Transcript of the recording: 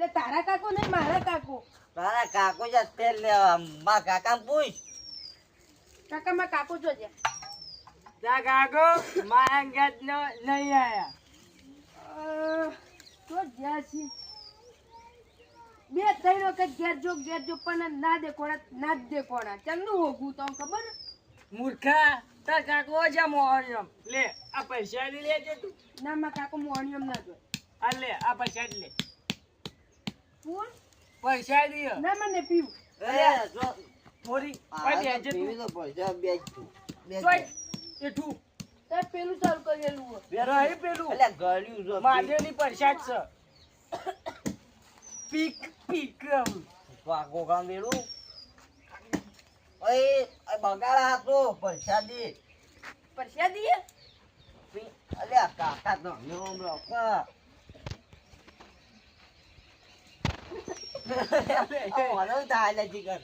એટલે તારા કાકો ને મારા કાકો. તારા કાકો જ તેલ લેવા મારા કાકા પૂછ કાકા માં કાકો જો છે. તા કાકો મારા અંગાત નો નહીં આયા. તો જ્યાં છે બે ત્રણ વખત ઘેર જો પણ ના દે કોણા ચમનું હોગું તો ખબર મૂર્ખા તાર કાકો જા મોહણિયમ લે આ પૈસા લી લેજે તું. ના માં કાકો મોણિયમ ના જોય. આ લે આ પૈસા લે ફૂલ પૈસા લી ના મને પીવું. એ જો થોડી આ ઓય તો બેજે પીવી તું તો પૈસા બેજ તું તોય એઠું તે પેલું ચાલુ કરેલું હોય. રહી પેલું એટલે ગળ્યું જો માદેની પૈસા જ છે પીક પીક કાકો કામ વેલું ઓય આ બગાડા હતો પૈસા દે પરસ્યા દીએ અલ્યા કાકા તો નોમ રોકા ઓનો થાય લે જીગર